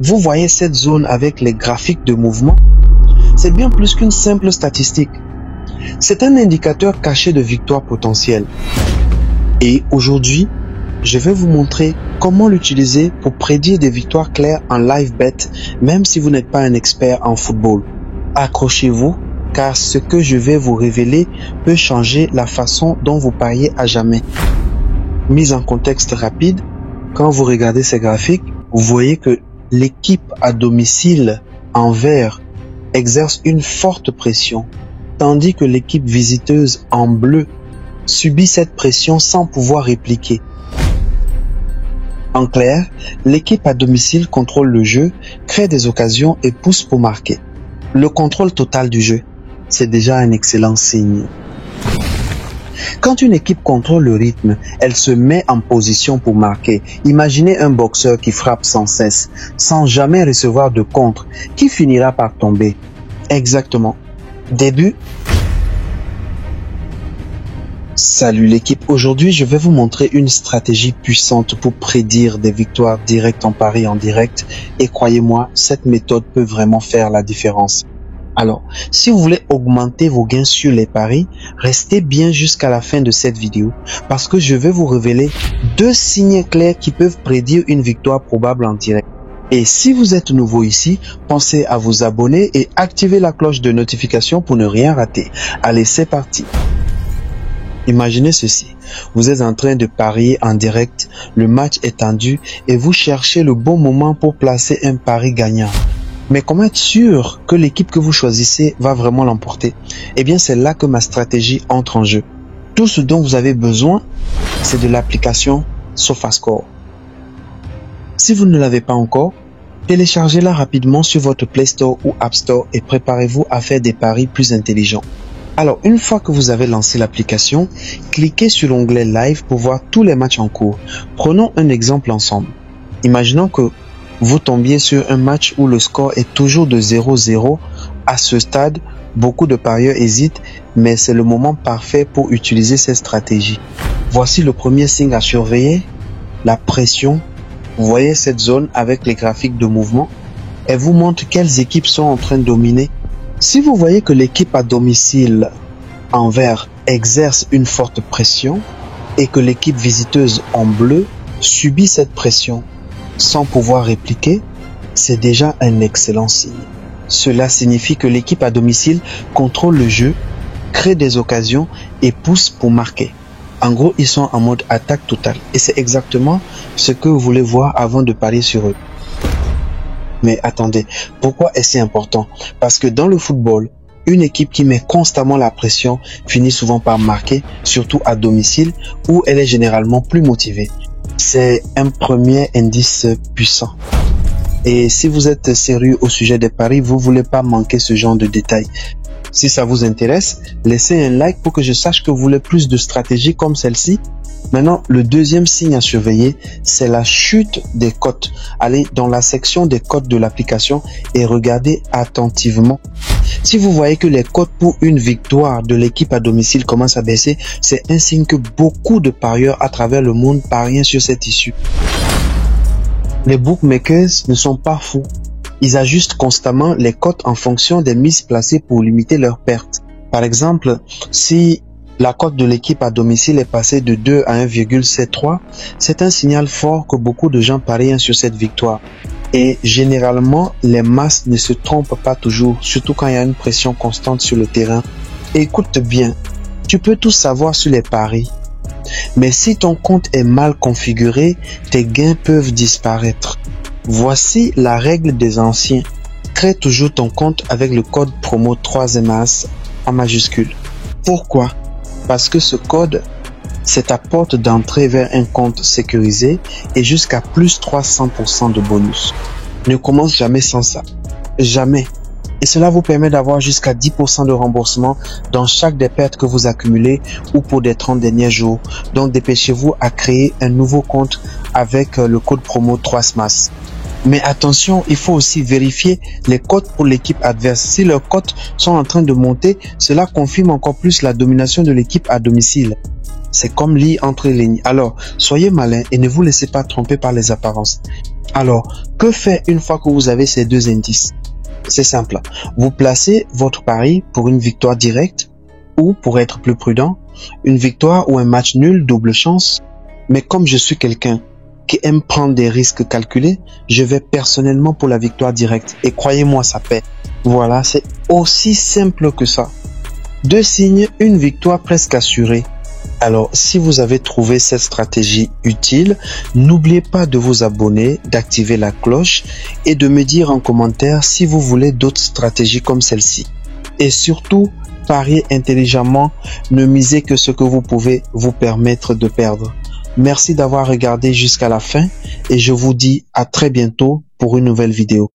Vous voyez cette zone avec les graphiques de mouvement? C'est bien plus qu'une simple statistique. C'est un indicateur caché de victoire potentielle. Et aujourd'hui, je vais vous montrer comment l'utiliser pour prédire des victoires claires en live bet, même si vous n'êtes pas un expert en football. Accrochez-vous, car ce que je vais vous révéler peut changer la façon dont vous pariez à jamais. Mise en contexte rapide, quand vous regardez ces graphiques, vous voyez que l'équipe à domicile en vert exerce une forte pression, tandis que l'équipe visiteuse en bleu subit cette pression sans pouvoir répliquer. En clair, l'équipe à domicile contrôle le jeu, crée des occasions et pousse pour marquer. Le contrôle total du jeu, c'est déjà un excellent signe. Quand une équipe contrôle le rythme, elle se met en position pour marquer. Imaginez un boxeur qui frappe sans cesse, sans jamais recevoir de contre, qui finira par tomber. Exactement. Début. Salut l'équipe, aujourd'hui je vais vous montrer une stratégie puissante pour prédire des victoires directes en pari en direct et croyez-moi, cette méthode peut vraiment faire la différence. Alors, si vous voulez augmenter vos gains sur les paris, restez bien jusqu'à la fin de cette vidéo parce que je vais vous révéler 2 signes clairs qui peuvent prédire une victoire probable en direct. Et si vous êtes nouveau ici, pensez à vous abonner et activer la cloche de notification pour ne rien rater. Allez, c'est parti! Imaginez ceci, vous êtes en train de parier en direct, le match est tendu et vous cherchez le bon moment pour placer un pari gagnant. Mais comment être sûr que l'équipe que vous choisissez va vraiment l'emporter? Eh bien, c'est là que ma stratégie entre en jeu. Tout ce dont vous avez besoin, c'est de l'application SofaScore. Si vous ne l'avez pas encore, téléchargez-la rapidement sur votre Play Store ou App Store et préparez-vous à faire des paris plus intelligents. Alors, une fois que vous avez lancé l'application, cliquez sur l'onglet Live pour voir tous les matchs en cours. Prenons un exemple ensemble. Imaginons que vous tombiez sur un match où le score est toujours de 0-0. À ce stade, beaucoup de parieurs hésitent, mais c'est le moment parfait pour utiliser cette stratégie. Voici le premier signe à surveiller, la pression. Vous voyez cette zone avec les graphiques de mouvement. Elle vous montre quelles équipes sont en train de dominer. Si vous voyez que l'équipe à domicile en vert exerce une forte pression et que l'équipe visiteuse en bleu subit cette pression sans pouvoir répliquer, c'est déjà un excellent signe. Cela signifie que l'équipe à domicile contrôle le jeu, crée des occasions et pousse pour marquer. En gros, ils sont en mode attaque totale et c'est exactement ce que vous voulez voir avant de parier sur eux. Mais attendez, pourquoi est-ce important? Parce que dans le football, une équipe qui met constamment la pression finit souvent par marquer, surtout à domicile, où elle est généralement plus motivée. C'est un premier indice puissant. Et si vous êtes sérieux au sujet des paris, vous ne voulez pas manquer ce genre de détails. Si ça vous intéresse, laissez un like pour que je sache que vous voulez plus de stratégies comme celle-ci. Maintenant, le deuxième signe à surveiller, c'est la chute des cotes. Allez dans la section des cotes de l'application et regardez attentivement. Si vous voyez que les cotes pour une victoire de l'équipe à domicile commencent à baisser, c'est un signe que beaucoup de parieurs à travers le monde parient sur cette issue. Les bookmakers ne sont pas fous. Ils ajustent constamment les cotes en fonction des mises placées pour limiter leurs pertes. Par exemple, si la cote de l'équipe à domicile est passée de 2 à 1,73, c'est un signal fort que beaucoup de gens parient sur cette victoire. Et généralement, les masses ne se trompent pas toujours, surtout quand il y a une pression constante sur le terrain. Écoute bien, tu peux tout savoir sur les paris. Mais si ton compte est mal configuré, tes gains peuvent disparaître. Voici la règle des anciens. Crée toujours ton compte avec le code promo 3MAS en majuscule. Pourquoi? Parce que ce code, c'est ta porte d'entrée vers un compte sécurisé et jusqu'à plus 300% de bonus. Ne commence jamais sans ça. Jamais. Et cela vous permet d'avoir jusqu'à 10% de remboursement dans chaque des pertes que vous accumulez ou pour des 30 derniers jours. Donc dépêchez-vous à créer un nouveau compte avec le code promo 3MAS. Mais attention, il faut aussi vérifier les cotes pour l'équipe adverse. Si leurs cotes sont en train de monter, cela confirme encore plus la domination de l'équipe à domicile. C'est comme lire entre les lignes. Alors, soyez malin et ne vous laissez pas tromper par les apparences. Alors, que faire une fois que vous avez ces deux indices? C'est simple. Vous placez votre pari pour une victoire directe ou, pour être plus prudent, une victoire ou un match nul, double chance. Mais comme je suis quelqu'un qui aime prendre des risques calculés, je vais personnellement pour la victoire directe. Et croyez-moi, ça paie. Voilà, c'est aussi simple que ça. Deux signes, une victoire presque assurée. Alors, si vous avez trouvé cette stratégie utile, n'oubliez pas de vous abonner, d'activer la cloche et de me dire en commentaire si vous voulez d'autres stratégies comme celle-ci. Et surtout, pariez intelligemment, ne misez que ce que vous pouvez vous permettre de perdre. Merci d'avoir regardé jusqu'à la fin et je vous dis à très bientôt pour une nouvelle vidéo.